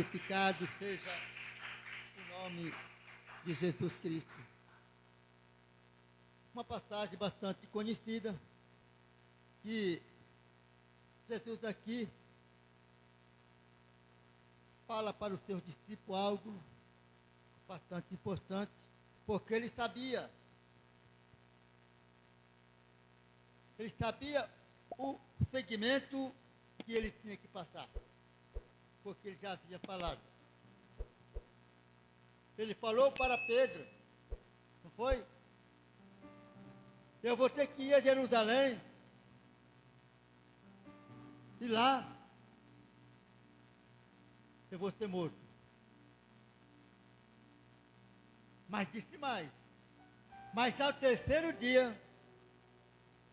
glorificado seja o nome de Jesus Cristo. Uma passagem bastante conhecida, que Jesus aqui fala para os seus discípulos algo bastante importante, porque ele sabia o segmento que ele tinha que passar, porque ele já havia falado. Ele falou para Pedro, não foi? Eu vou ter que ir a Jerusalém, e lá eu vou ser morto. Mas disse mais, mas ao terceiro dia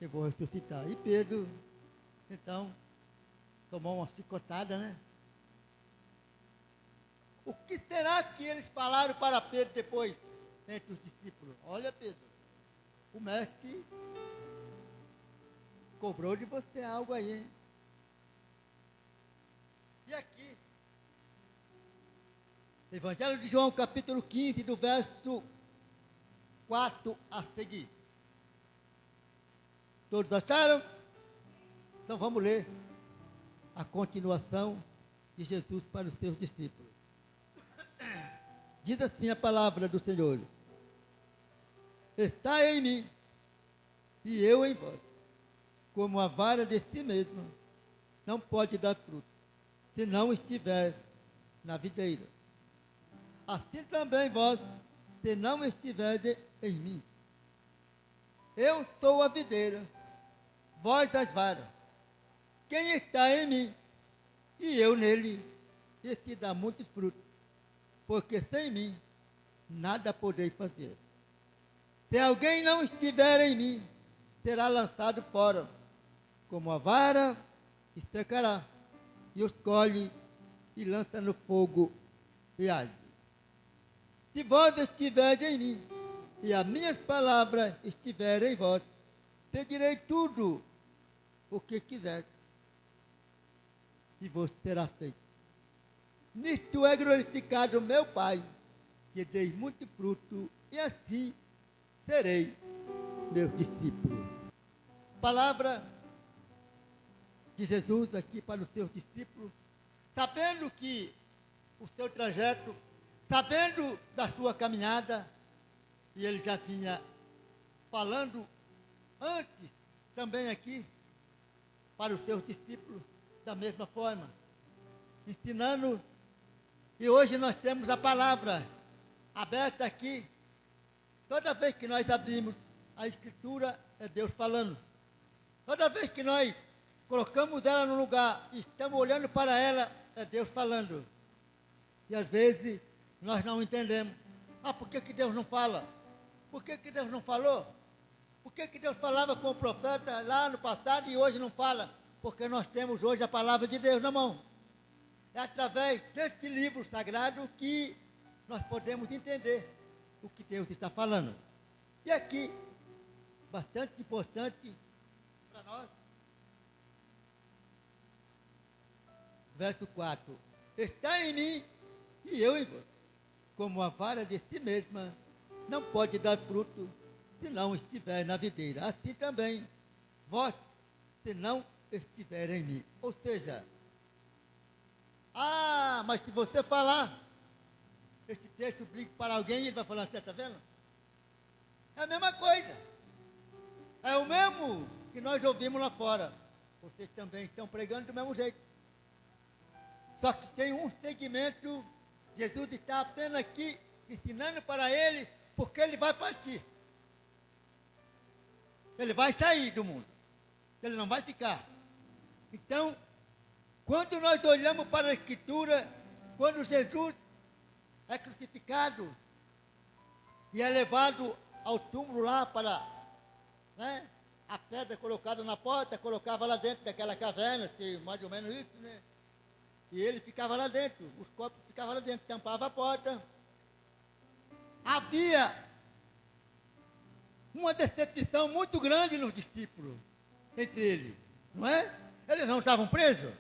eu vou ressuscitar. E Pedro, então, tomou uma chicotada, né? O que será que eles falaram para Pedro depois, entre os discípulos? Olha, Pedro, o mestre cobrou de você algo aí, hein? E aqui, Evangelho de João, capítulo 15, do verso 4 a seguir. Todos acharam? Então vamos ler a continuação de Jesus para os seus discípulos. Diz assim a palavra do Senhor: está em mim e eu em vós, como a vara de si mesma não pode dar fruto, se não estiver na videira. Assim também vós, se não estiverdes em mim. Eu sou a videira, vós as varas. Quem está em mim e eu nele, esse dá muitos frutos, porque sem mim nada podeis fazer. Se alguém não estiver em mim, será lançado fora, como a vara, e secará, e os colhe e lança no fogo e arde. Se vós estiverdes em mim, e as minhas palavras estiverem em vós, pedirei tudo o que quiser, e vos será feito. Nisto é glorificado meu Pai, que deis muito fruto, e assim serei meus discípulos. Palavra de Jesus aqui para os seus discípulos, sabendo que o seu trajeto, sabendo da sua caminhada, e ele já vinha falando antes também aqui para os seus discípulos da mesma forma, ensinando. E hoje nós temos a palavra aberta aqui. Toda vez que nós abrimos a Escritura, é Deus falando. Toda vez que nós colocamos ela no lugar e estamos olhando para ela, é Deus falando. E às vezes nós não entendemos. Por que Deus não fala? Por que Deus não falou? Por que Deus falava com o profeta lá no passado e hoje não fala? Porque nós temos hoje a palavra de Deus na mão. É através deste livro sagrado que nós podemos entender o que Deus está falando. E aqui, bastante importante para nós, verso 4. Está em mim e eu em vós, como a vara de si mesma não pode dar fruto se não estiver na videira. Assim também, vós, se não estiver em mim. Ou seja, mas se você falar esse texto bíblico para alguém, ele vai falar, você está vendo? É a mesma coisa. É o mesmo que nós ouvimos lá fora. Vocês também estão pregando do mesmo jeito. Só que tem um segmento, Jesus está apenas aqui ensinando para ele, porque ele vai partir. Ele vai sair do mundo. Ele não vai ficar. Então, quando nós olhamos para a Escritura, quando Jesus é crucificado e é levado ao túmulo lá para, né, a pedra colocada na porta, colocava lá dentro daquela caverna, que mais ou menos isso, né? E ele ficava lá dentro, os corpos ficavam lá dentro, tampava a porta. Havia uma decepção muito grande nos discípulos, entre eles, não é? Eles não estavam presos,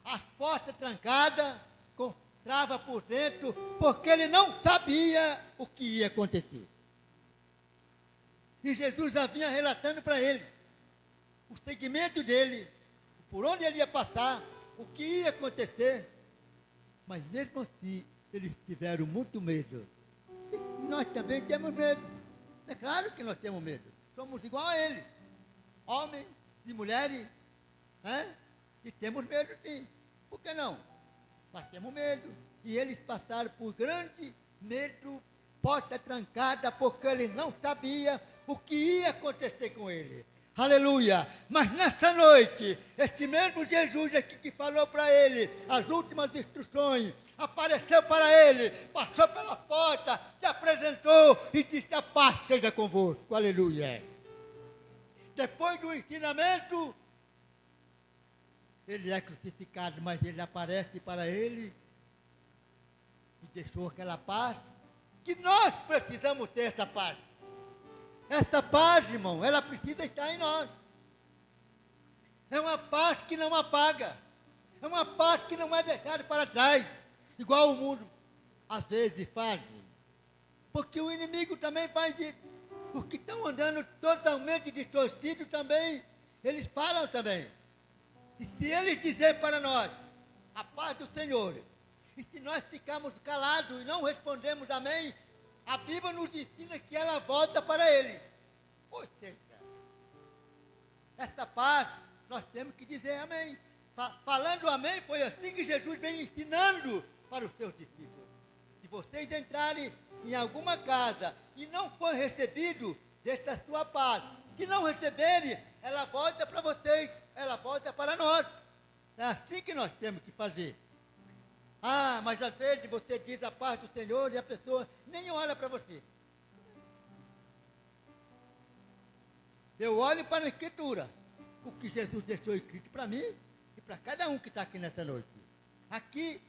as portas trancadas, com entrava por dentro, porque ele não sabia o que ia acontecer. E Jesus já vinha relatando para ele o segmento dele, por onde ele ia passar, o que ia acontecer. Mas mesmo assim, eles tiveram muito medo. E nós também temos medo. É claro que nós temos medo. Somos igual a eles, homens e mulheres, né? E temos medo sim. Por que não? Nós temos medo. E eles passaram por grande medo, porta trancada, porque ele não sabia o que ia acontecer com ele. Aleluia! Mas nessa noite, este mesmo Jesus aqui que falou para ele as últimas instruções, apareceu para ele, passou pela porta, se apresentou e disse: a paz seja convosco. Aleluia! Depois do ensinamento, ele é crucificado, mas ele aparece para ele e deixou aquela paz, que nós precisamos ter essa paz. Essa paz, irmão, ela precisa estar em nós. É uma paz que não apaga. É uma paz que não é deixada para trás, igual o mundo às vezes faz. Porque o inimigo também faz isso. Os que estão andando totalmente distorcidos também, eles falam também. E se eles dizerem para nós, a paz do Senhor, e se nós ficarmos calados e não respondemos amém, a Bíblia nos ensina que ela volta para ele. Ou seja, essa paz, nós temos que dizer amém. Falando amém, foi assim que Jesus vem ensinando para os seus discípulos. Se vocês entrarem em alguma casa e não for recebido, deixa a sua paz. Se não receberem, ela volta para vocês, ela volta para nós. É assim que nós temos que fazer. Ah, mas às vezes você diz a paz do Senhor e a pessoa nem olha para você. Eu olho para a Escritura, o que Jesus deixou escrito para mim e para cada um que está aqui nessa noite. Aqui,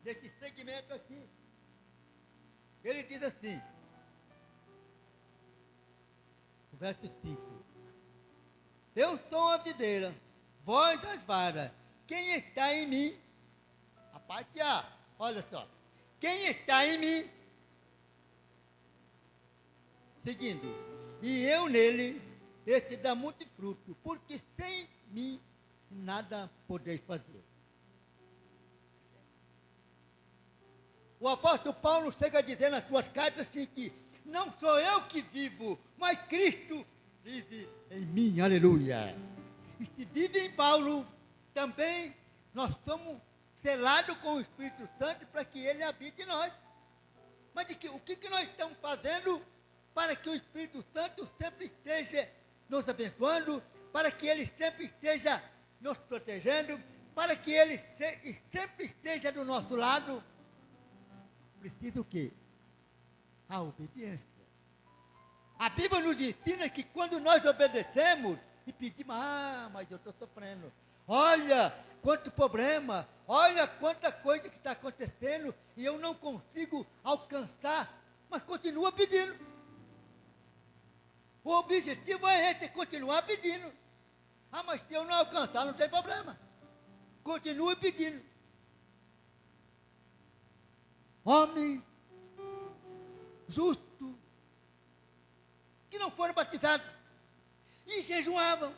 nesse segmento aqui, ele diz assim, verso 5. Eu sou a videira, vós as varas. Quem está em mim? A parte A, olha só. Quem está em mim? Seguindo. E eu nele, esse dá muito fruto, porque sem mim nada podeis fazer. O apóstolo Paulo chega a dizer nas suas cartas assim que não sou eu que vivo, mas Cristo vive em mim, aleluia. E se vive em Paulo, também nós somos selados com o Espírito Santo para que ele habite em nós. Mas o que nós estamos fazendo para que o Espírito Santo sempre esteja nos abençoando, para que ele sempre esteja nos protegendo, para que ele sempre esteja do nosso lado? Precisa o quê? A obediência. A Bíblia nos ensina que quando nós obedecemos e pedimos, mas eu estou sofrendo. Olha quanto problema, olha quanta coisa que está acontecendo e eu não consigo alcançar, mas continua pedindo. O objetivo é esse, continuar pedindo. Mas se eu não alcançar, não tem problema. Continue pedindo. Homens justos, que não foram batizados, e jejuavam,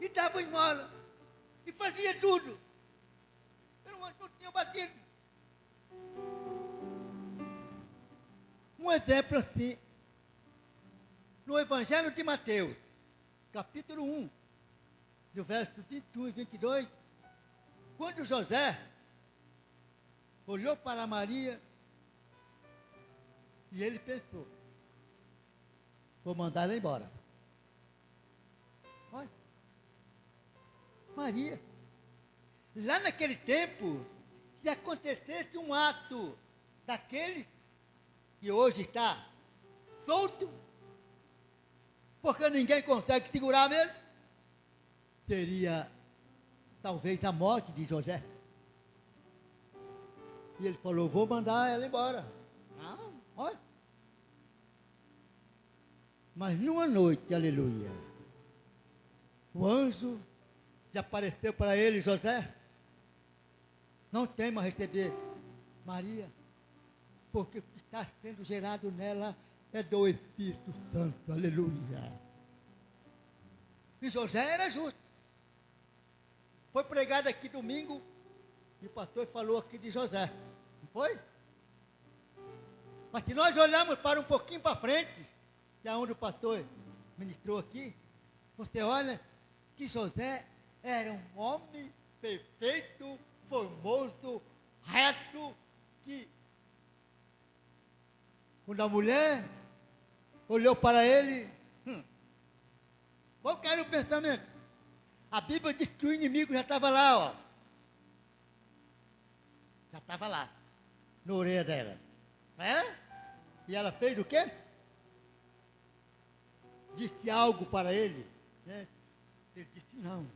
e davam esmola, e faziam tudo. Eu não tinha batido. Um exemplo assim, no Evangelho de Mateus, capítulo 1, do verso 21 e 22, quando José olhou para Maria e ele pensou, vou mandar ela embora. Olha, Maria, lá naquele tempo, se acontecesse um ato daquele que hoje está solto, porque ninguém consegue segurar mesmo, seria talvez a morte de José. E ele falou, vou mandar ela embora. Olha. Mas numa noite, aleluia, o anjo que apareceu para ele, José, não tema receber Maria, porque o que está sendo gerado nela é do Espírito Santo, aleluia. E José era justo. Foi pregado aqui domingo, e o pastor falou aqui de José, não foi? Mas se nós olharmos para um pouquinho para frente, que é onde o pastor ministrou aqui, você olha que José era um homem perfeito, formoso, reto, que quando a mulher olhou para ele, qual que era o pensamento? A Bíblia diz que o inimigo já estava lá, ó. Já estava lá, na orelha dela. É? E ela fez o quê? Disse algo para ele, né? Ele disse não.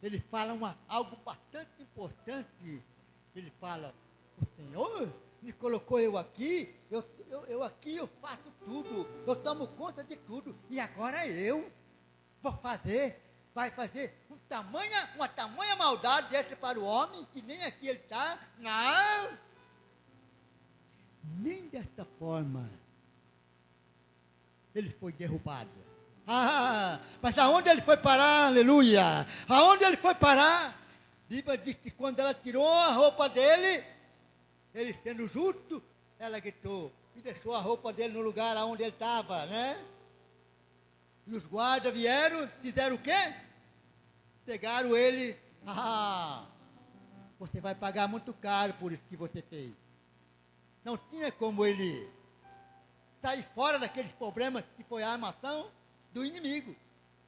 Ele fala algo bastante importante. Ele fala, o Senhor me colocou eu aqui, eu faço tudo, eu tomo conta de tudo, e agora eu vai fazer uma tamanha maldade dessa para o homem, que nem aqui ele está, não, nem desta forma, ele foi derrubado. Mas aonde ele foi parar, aleluia, aonde ele foi parar? A Bíblia diz que quando ela tirou a roupa dele, ele sendo justo, ela gritou, e deixou a roupa dele no lugar onde ele estava, né? E os guardas vieram, fizeram o quê? Pegaram ele, você vai pagar muito caro por isso que você fez. Não tinha como ele sair fora daqueles problemas que foi a armação do inimigo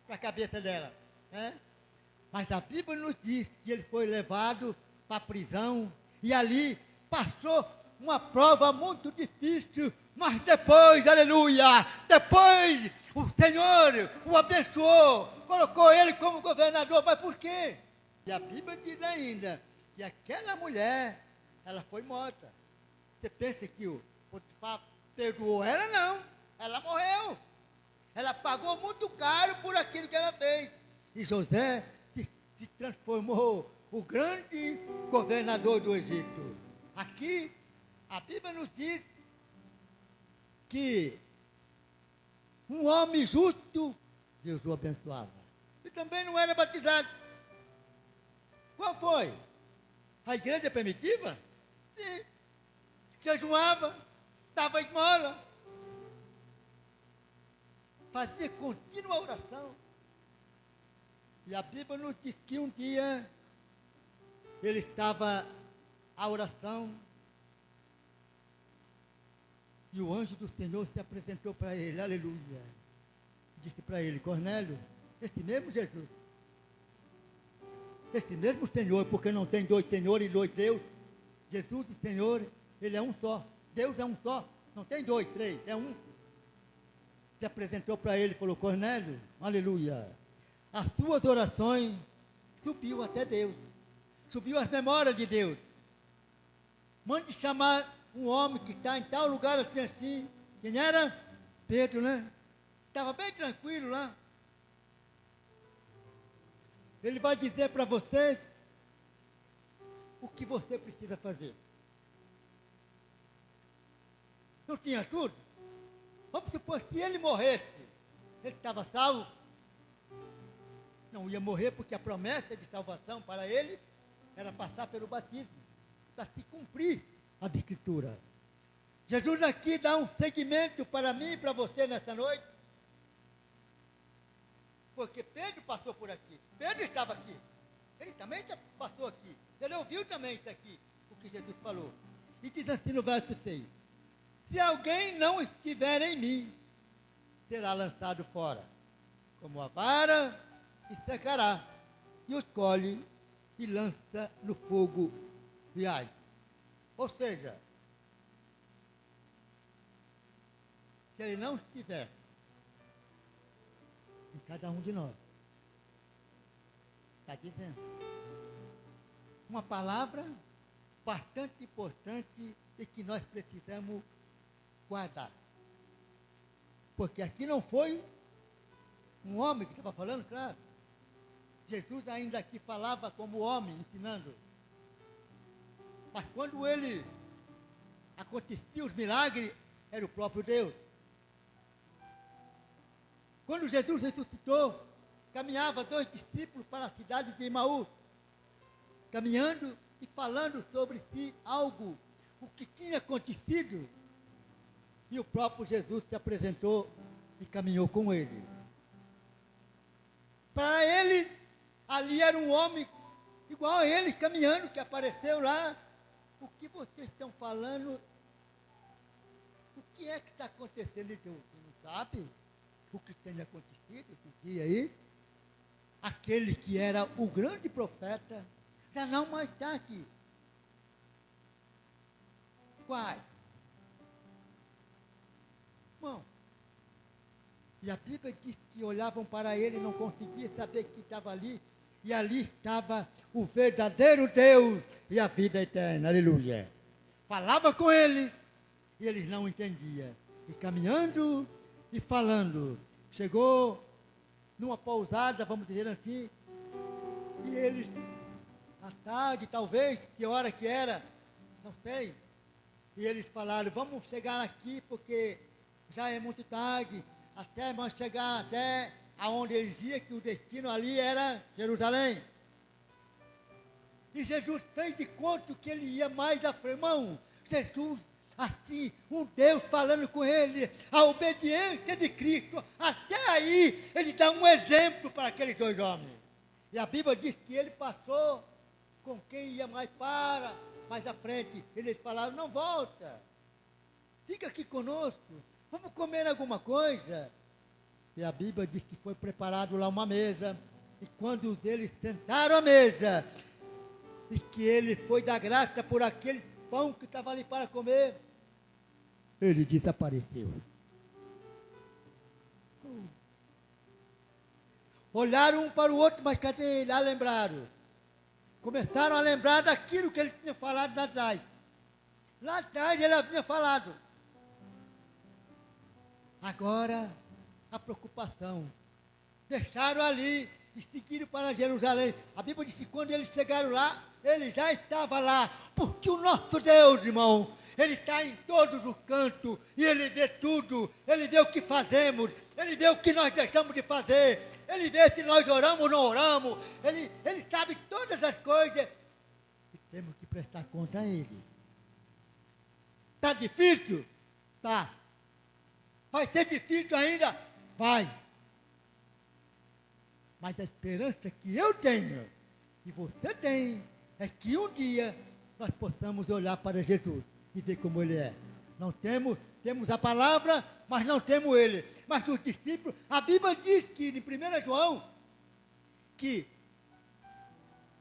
para a cabeça dela, né? Mas a Bíblia nos diz que ele foi levado para a prisão e ali passou uma prova muito difícil, mas depois, aleluia, depois o Senhor o abençoou, colocou ele como governador. Mas por quê? E a Bíblia diz ainda que aquela mulher, ela foi morta. Você pensa que o Potifar perdoou ela? Não, ela morreu. Ela pagou muito caro por aquilo que ela fez. E José se transformou o grande governador do Egito. Aqui, a Bíblia nos diz que um homem justo, Deus o abençoava. E também não era batizado. Qual foi? A igreja primitiva? Sim. Jejuava, dava esmola, fazia contínua oração. E a Bíblia nos diz que um dia ele estava à oração e o anjo do Senhor se apresentou para ele, aleluia. Disse para ele, Cornélio, esse mesmo Jesus, esse mesmo Senhor, porque não tem dois senhores e dois deuses, Jesus e Senhor, ele é um só, Deus é um só, não tem dois, três, é um. Se apresentou para ele e falou, Cornélio, aleluia, as suas orações subiu até Deus, subiu às memórias de Deus. Mande chamar um homem que está em tal lugar assim, assim. Quem era? Pedro, né? Estava bem tranquilo lá. Ele vai dizer para vocês o que você precisa fazer. Não tinha tudo? Vamos supor, se ele morresse, ele estava salvo? Não ia morrer, porque a promessa de salvação para ele era passar pelo batismo, para se cumprir a Escritura. Jesus aqui dá um segmento para mim e para você nessa noite, porque Pedro passou por aqui, Pedro estava aqui, ele também passou aqui, ele ouviu também isso aqui, o que Jesus falou, e diz assim no verso 6, se alguém não estiver em mim, será lançado fora, como a vara, e secará, e os colhe, e lança no fogo de ar. Ou seja, se ele não estiver em cada um de nós, está dizendo, uma palavra bastante importante e que nós precisamos guardar. Porque aqui não foi um homem que estava falando, claro. Jesus ainda aqui falava como homem, ensinando. Mas quando ele acontecia os milagres, era o próprio Deus. Quando Jesus ressuscitou, caminhava 2 discípulos para a cidade de Emaús, caminhando e falando sobre si algo, o que tinha acontecido. E o próprio Jesus se apresentou e caminhou com ele. Para ele, ali era um homem igual a ele, caminhando, que apareceu lá. O que vocês estão falando? O que é que está acontecendo? Ele não sabe o que tem acontecido esse dia aí? Aquele que era o grande profeta, já não mais está aqui. Quais? Bom, e a Bíblia diz que olhavam para ele e não conseguiam saber que estava ali, e ali estava o verdadeiro Deus e a vida eterna, aleluia. Falava com eles, e eles não entendiam. E caminhando e falando, chegou numa pousada, vamos dizer assim, e eles, à tarde, talvez, que hora que era, não sei, e eles falaram, vamos chegar aqui, porque já é muito tarde, até nós chegar até aonde eles iam, que o destino ali era Jerusalém. E Jesus fez de conta que ele ia mais à frente. Irmão, Jesus, assim, um Deus falando com ele, a obediência de Cristo, até aí, ele dá um exemplo para aqueles 2 homens. E a Bíblia diz que ele passou com quem ia mais à frente. Eles falaram, não volta, fica aqui conosco, vamos comer alguma coisa. E a Bíblia diz que foi preparado lá uma mesa, e quando eles sentaram à mesa, e que ele foi dar graça por aquele pão que estava ali para comer, ele desapareceu. Olharam um para o outro, mas cadê ele? Ah, lembraram. Começaram a lembrar daquilo que ele tinha falado lá atrás. Lá atrás ele havia falado. Agora, a preocupação. Deixaram ali e seguiram para Jerusalém. A Bíblia diz que quando eles chegaram lá, ele já estava lá. Porque o nosso Deus, irmão, ele está em todos os cantos. E ele vê tudo. Ele vê o que fazemos. Ele vê o que nós deixamos de fazer. Ele vê se nós oramos ou não oramos. Ele sabe todas as coisas. E temos que prestar conta a ele. Está difícil? Tá. Vai ser difícil ainda? Vai. Mas a esperança que eu tenho, e você tem, é que um dia nós possamos olhar para Jesus e ver como ele é. Não temos a palavra, mas não temos ele. Mas os discípulos, a Bíblia diz que em 1 João, que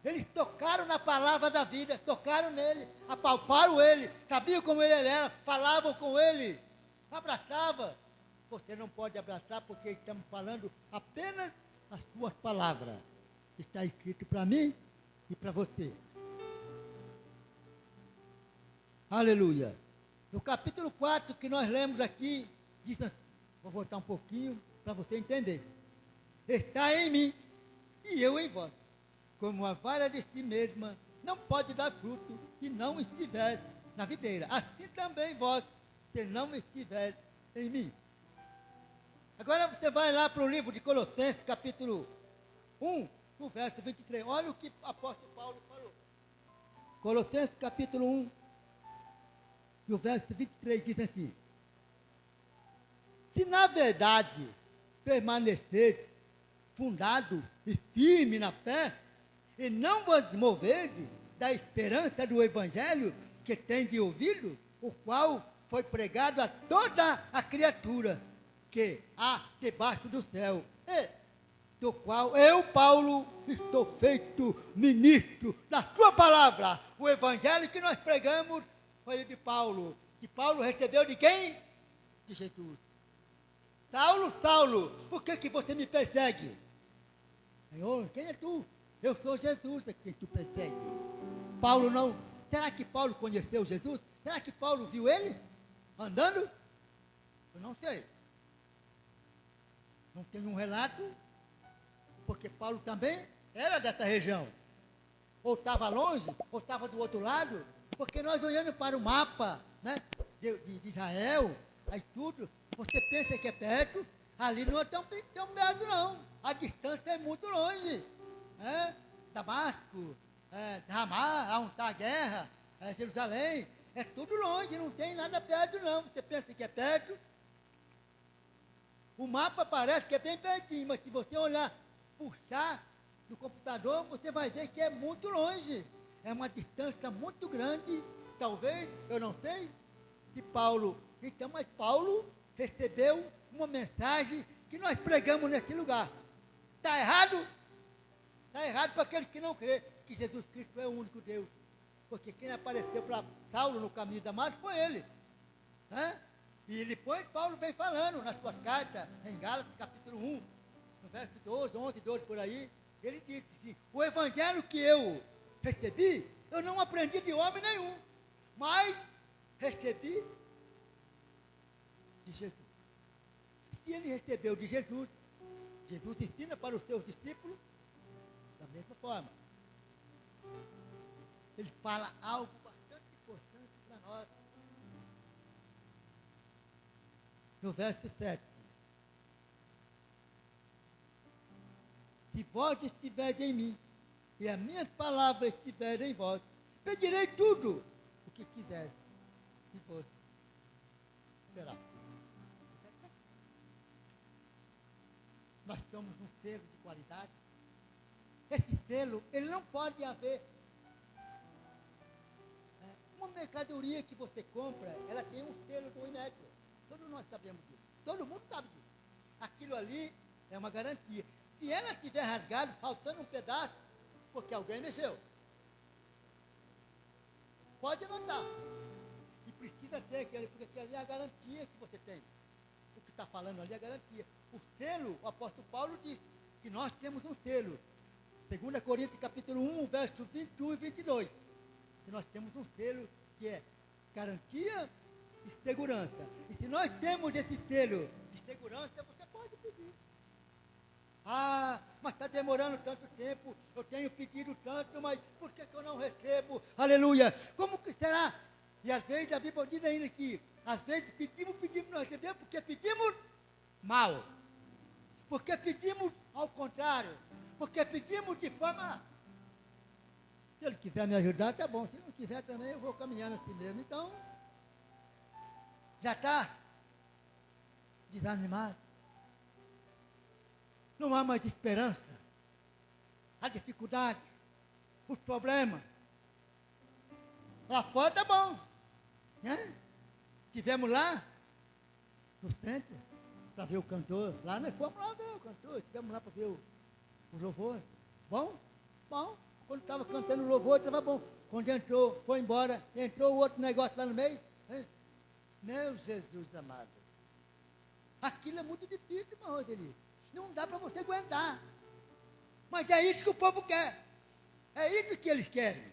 eles tocaram na palavra da vida, tocaram nele, apalparam ele, sabiam como ele era, falavam com ele, abraçavam. Você não pode abraçar porque estamos falando apenas as suas palavras. Está escrito para mim e para você. Aleluia. No capítulo 4 que nós lemos aqui, diz assim, vou voltar um pouquinho para você entender. Está em mim e eu em vós. Como a vara de si mesma não pode dar fruto se não estiver na videira. Assim também vós, se não estiver em mim. Agora você vai lá para o livro de Colossenses, capítulo 1, no verso 23. Olha o que o apóstolo Paulo falou. Colossenses, capítulo 1, e o verso 23 diz assim: se na verdade permanecer fundado e firme na fé, e não vos moverdes da esperança do evangelho que tendes ouvido, o qual foi pregado a toda a criatura que há debaixo do céu, e do qual eu, Paulo, estou feito ministro da tua palavra. O evangelho que nós pregamos foi o de Paulo, que Paulo recebeu de quem? De Jesus. Saulo, Saulo, por que você me persegue? Senhor, quem é tu? Eu sou Jesus a quem tu persegue. Paulo não. Será que Paulo conheceu Jesus? Será que Paulo viu ele andando? Eu não sei. Não tem um relato, porque Paulo também era dessa região. Ou estava longe, ou estava do outro lado, Porque nós olhando para o mapa, né, de Israel, aí tudo, você pensa que é perto, ali não é tão perto não. A distância é muito longe. Né? Damasco, Ramá, onde está a guerra, Jerusalém, é tudo longe, não tem nada perto não. Você pensa que é perto? O mapa parece que é bem pertinho, mas se você olhar, puxar do computador, você vai ver que é muito longe. É uma distância muito grande. Talvez, eu não sei, de Paulo. Então, mas Paulo recebeu uma mensagem que nós pregamos nesse lugar. Está errado? Está errado para aqueles que não crê que Jesus Cristo é o único Deus. Porque quem apareceu para Saulo no caminho da Damasco foi ele. Né? E depois Paulo vem falando nas suas cartas, em Gálatas capítulo 1, no verso 12, 11, 12 por aí, ele disse assim, o evangelho que eu recebi, eu não aprendi de homem nenhum, mas recebi de Jesus. Se ele recebeu de Jesus, Jesus ensina para os seus discípulos da mesma forma. Ele fala algo bastante importante para nós. No verso 7. Se vós estiverdes em mim, e as minhas palavras estiverem em vós, pedirei tudo o que quiseres, e vos será. Nós somos um selo de qualidade. Esse selo, ele não pode haver. Uma mercadoria que você compra, ela tem um selo do Imetro. Todos nós sabemos disso. Todo mundo sabe disso. Aquilo ali é uma garantia. Se ela estiver rasgada, faltando um pedaço, porque alguém mexeu. Pode anotar. E precisa ter aquele, porque aquilo ali é a garantia que você tem. O que está falando ali é a garantia. O selo, o apóstolo Paulo disse que nós temos um selo. 2 Coríntios capítulo 1, verso 21 e 22. Que nós temos um selo que é garantia e segurança. E se nós temos esse selo de segurança, você pode pedir. Ah, mas está demorando tanto tempo, eu tenho pedido tanto, mas por que eu não recebo? Aleluia! Como que será? E às vezes a Bíblia diz ainda que, às vezes pedimos, não recebemos, porque pedimos mal. Porque pedimos ao contrário. Porque pedimos de forma... Se ele quiser me ajudar, tá bom. Se não quiser também, eu vou caminhando assim mesmo. Então, já está desanimado. Não há mais esperança. A dificuldade, os problemas. Lá fora tá bom. Né? Estivemos lá, no centro, para ver o cantor. Lá nós fomos lá ver o cantor. Estivemos lá para ver o louvor. Bom? Bom. Quando estava cantando o louvor, estava bom. Quando entrou, foi embora, entrou o outro negócio lá no meio. Meu Jesus amado. Aquilo é muito difícil, irmão Roseli. Não dá para você aguentar. Mas é isso que o povo quer. É isso que eles querem.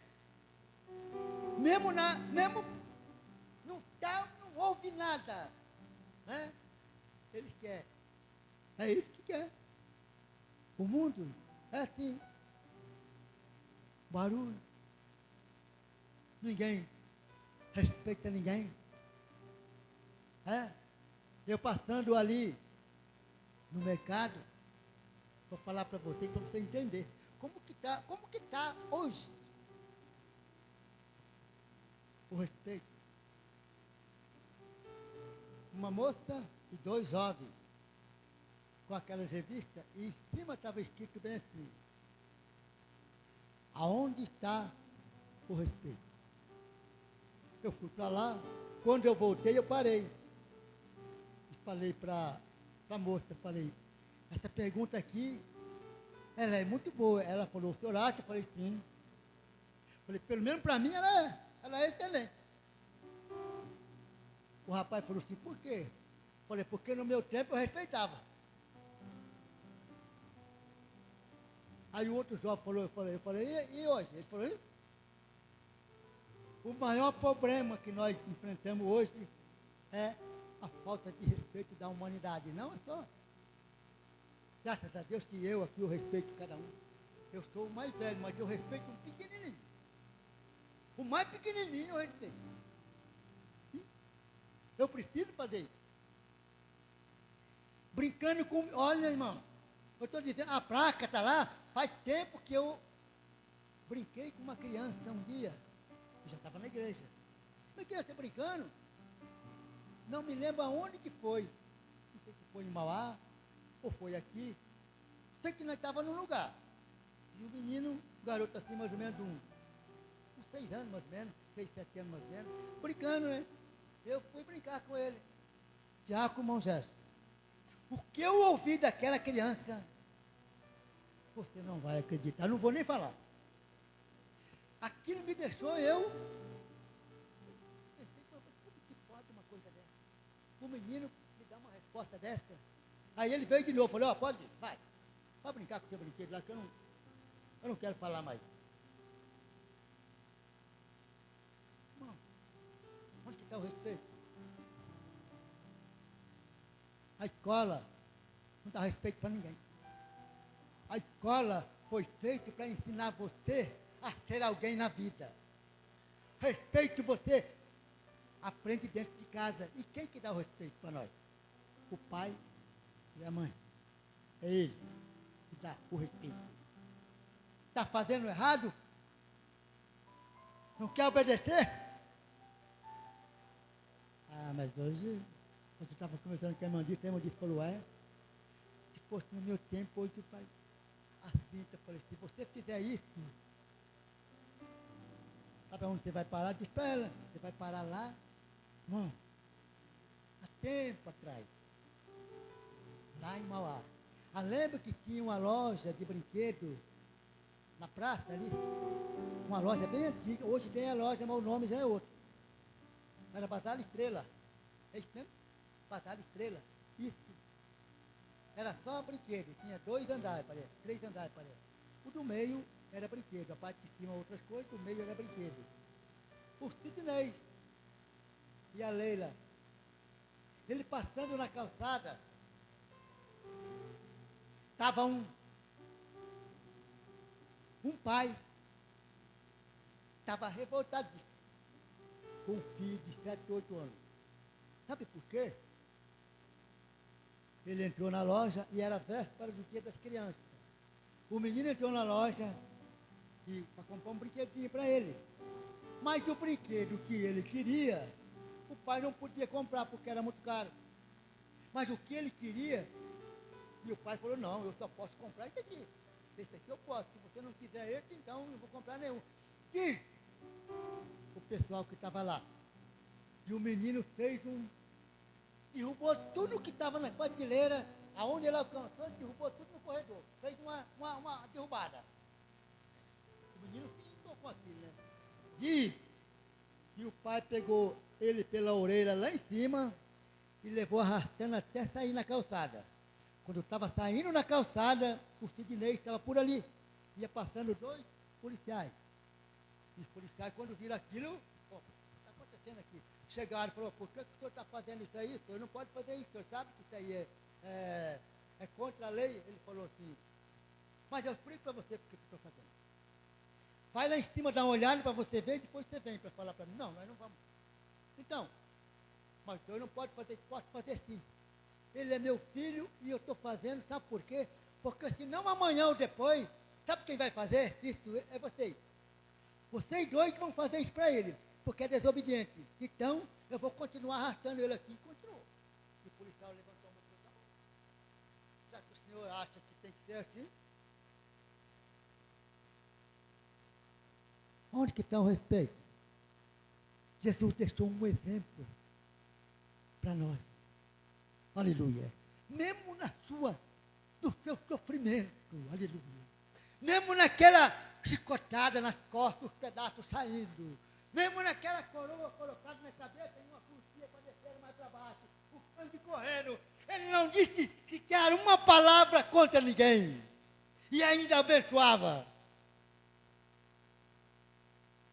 Mesmo não houve nada. Né? Eles querem. É isso que quer. O mundo é assim. Barulho. Ninguém respeita ninguém. Eu passando ali no mercado, vou falar para você entender como que tá hoje o respeito. Uma moça e 2 jovens com aquelas revistas e em cima estava escrito bem assim: aonde está o respeito? Eu fui para lá, quando eu voltei eu parei. E falei para a moça, falei, essa pergunta aqui, ela é muito boa. Ela falou, o senhor acha? Eu falei, sim. Falei, pelo menos para mim ela é excelente. O rapaz falou assim, por quê? Falei, porque no meu tempo eu respeitava. Aí o outro jovem falou, eu falei, e hoje? Ele falou, e? O maior problema que nós enfrentamos hoje é a falta de respeito da humanidade. Não é só. Graças a Deus que eu aqui eu respeito cada um. Eu sou o mais velho, mas eu respeito um pequenininho. O mais pequenininho eu respeito. Eu preciso fazer isso. Brincando com... Olha, irmão, eu estou dizendo, a placa está lá, faz tempo que eu brinquei com uma criança um dia. Eu já estava na igreja. Mas que você brincando? Não me lembro aonde que foi. Não sei se foi em Mauá, ou foi aqui. Sei que nós estávamos num lugar. E o menino, o garoto assim, mais ou menos uns 6 anos, mais ou menos, 6, 7 anos, mais ou menos, brincando, né? Eu fui brincar com ele. Tiago Monzés. O que eu ouvi daquela criança, você não vai acreditar, não vou nem falar. Aquilo me deixou eu. Pensei, como que pode uma coisa dessa? O menino me dá uma resposta dessa. Aí ele veio de novo, falou, pode ir, vai brincar com o seu brinquedo lá, que eu não quero falar mais. Irmão, onde que está o respeito? A escola não dá respeito para ninguém. A escola foi feita para ensinar você a ser alguém na vida. Respeito você aprende dentro de casa. E quem que dá o respeito para nós? O pai e a mãe. É ele que dá o respeito. Está fazendo errado? Não quer obedecer? Ah, mas hoje, quando eu estava conversando com a irmã disse, falou, se fosse no meu tempo, hoje o pai, assim, eu falei, se você fizer isso, sabe onde você vai parar? Diz para ela, você vai parar lá, irmão, há tempo atrás, lá em Mauá. Lembra que tinha uma loja de brinquedo na praça ali? Uma loja bem antiga, hoje tem a loja, mas o nome já é outro. Era Batalha Estrela. É isso mesmo? Batalha Estrela. Isso. Era só brinquedo, tinha 2 andares, parece, 3 andares, parece. O do meio era brinquedo, a parte de cima outras coisas, o meio era brinquedo. O Sidney e a Leila, ele passando na calçada, estava um pai, estava revoltadíssimo, com um filho de 7, 8 anos. Sabe por quê? Ele entrou na loja e era véspera do dia das crianças. O menino entrou na loja para comprar um brinquedinho para ele. Mas o brinquedo que ele queria, o pai não podia comprar porque era muito caro. Mas o que ele queria, e o pai falou, não, eu só posso comprar esse aqui. Esse aqui eu posso. Se você não quiser esse, então não vou comprar nenhum. Diz o pessoal que estava lá. E o menino fez derrubou tudo que estava na prateleira, aonde ele alcançou, derrubou tudo no corredor. Fez uma derrubada. O menino ficou com aquilo, né? Diz que o pai pegou ele pela orelha lá em cima e levou arrastando até sair na calçada. Quando estava saindo na calçada, o Sidney estava por ali. Ia passando 2 policiais. E os policiais, quando viram aquilo, o que está acontecendo aqui? Chegaram e falaram, por que o senhor está fazendo isso aí? O senhor não pode fazer isso, o senhor sabe que isso aí é contra a lei? Ele falou assim, mas eu explico para você porque eu estou fazendo. Vai lá em cima, dá uma olhada para você ver, e depois você vem para falar para mim. Não, nós não vamos. Então, mas o senhor não pode fazer isso, posso fazer sim. Ele é meu filho e eu estou fazendo, sabe por quê? Porque senão amanhã ou depois, sabe quem vai fazer isso? É vocês. Vocês 2 vão fazer isso para ele, porque é desobediente. Então, eu vou continuar arrastando ele aqui. E continuou. E o policial levantou a mão e falou, já que o senhor acha que tem que ser assim, onde que está o respeito? Jesus deixou um exemplo para nós. Aleluia. Mesmo no seu sofrimento, aleluia. Mesmo naquela chicotada nas costas, os pedaços saindo. Mesmo naquela coroa colocada na cabeça e uma cruzia para descer mais para baixo. O sangue correndo. Ele não disse sequer uma palavra contra ninguém. E ainda abençoava.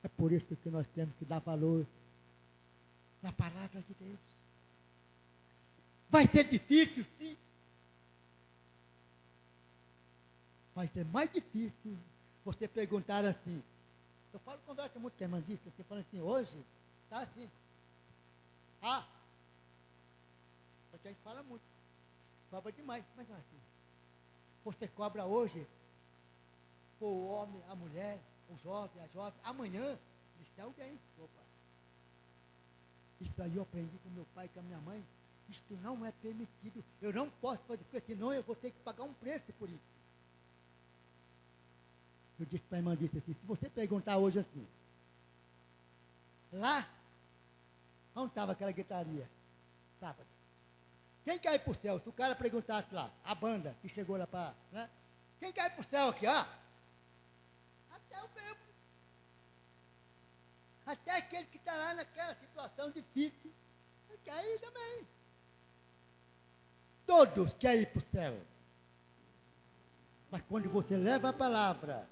É por isso que nós temos que dar valor na palavra de Deus. Vai ser difícil, sim. Vai ser mais difícil você perguntar assim, Eu falo, conversa muito com a irmã disse, você falando assim, hoje, tá assim. Ah, porque a gente fala muito. Cobra demais, mas não é assim. Você cobra hoje, o homem, a mulher, o jovem, a jovem, amanhã, isso é alguém. Opa. Isso aí eu aprendi com meu pai e com a minha mãe. Isto não é permitido. Eu não posso fazer, porque senão eu vou ter que pagar um preço por isso. Eu disse para a irmã, disse assim, se você perguntar hoje assim, lá, onde estava aquela guitarria? Sábado. Quem quer ir para o céu? Se o cara perguntasse lá, a banda que chegou lá para, né? Quem quer ir para o céu aqui, ó? Até o mesmo. Até aquele que está lá naquela situação difícil, ele quer ir também. Todos querem ir para o céu. Mas quando você leva a palavra,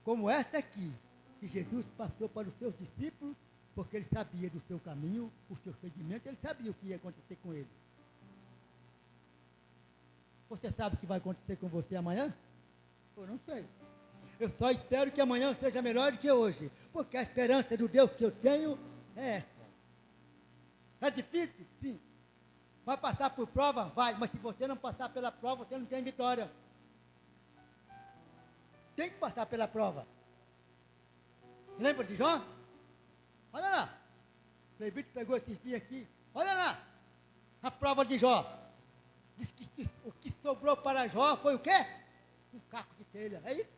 como esta aqui, que Jesus passou para os seus discípulos, porque ele sabia do seu caminho, o seu segmento, ele sabia o que ia acontecer com ele. Você sabe o que vai acontecer com você amanhã? Eu não sei. Eu só espero que amanhã seja melhor do que hoje, porque a esperança do Deus que eu tenho é essa. É difícil? Sim. Vai passar por prova? Vai, mas se você não passar pela prova, você não tem vitória. Tem que passar pela prova. Lembra de Jó? Olha lá. O Levítico pegou esses dias aqui. Olha lá. A prova de Jó. Diz que o que sobrou para Jó foi o quê? Um caco de telha. É isso?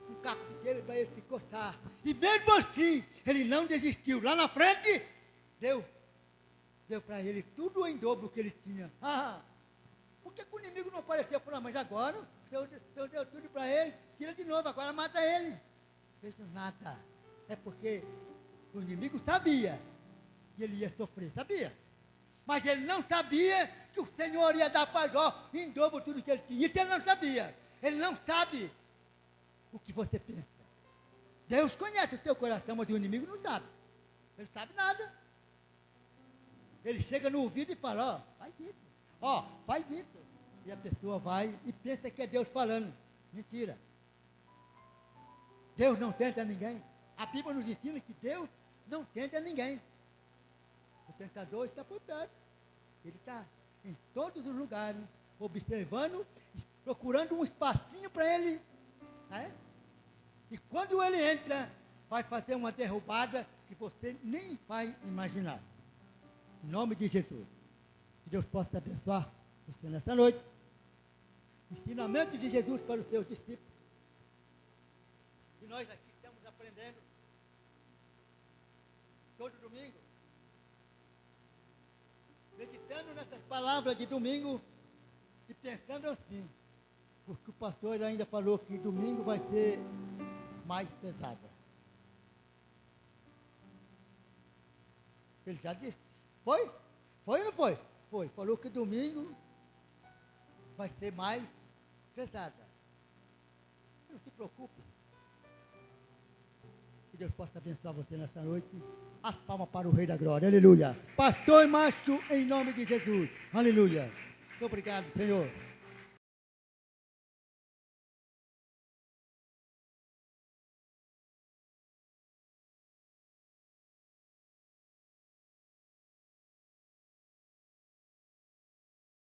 Um caco de telha para ele se coçar. E mesmo assim, ele não desistiu. Lá na frente, deu para ele tudo em dobro que ele tinha. Por que o inimigo não apareceu? Falou, mas agora, o Senhor deu tudo para ele, tira de novo, agora mata ele. Fez nada. É porque o inimigo sabia que ele ia sofrer, sabia? Mas ele não sabia que o Senhor ia dar para Jó em dobro tudo que ele tinha. Isso ele não sabia. Ele não sabe o que você pensa. Deus conhece o seu coração, mas o inimigo não sabe. Ele sabe nada. Ele chega no ouvido e fala, faz isso. Faz isso. E a pessoa vai e pensa que é Deus falando. Mentira. Deus não tenta ninguém. A Bíblia nos ensina que Deus não tenta ninguém. O tentador está por perto. Ele está em todos os lugares, observando, procurando um espacinho para ele. E quando ele entra, vai fazer uma derrubada que você nem vai imaginar. Em nome de Jesus. Que Deus possa abençoar você nessa noite. Ensinamento de Jesus para os seus discípulos. E nós aqui estamos aprendendo todo domingo. Meditando nessas palavras de domingo e pensando assim. Porque o pastor ainda falou que domingo vai ser mais pesada. Ele já disse. Foi? Foi ou não foi? Foi. Falou que domingo vai ser mais pesada. Não se preocupe. Que Deus possa abençoar você nessa noite. As palmas para o Rei da Glória. Aleluia. Pastor e Márcio, em nome de Jesus. Aleluia. Muito obrigado, Senhor.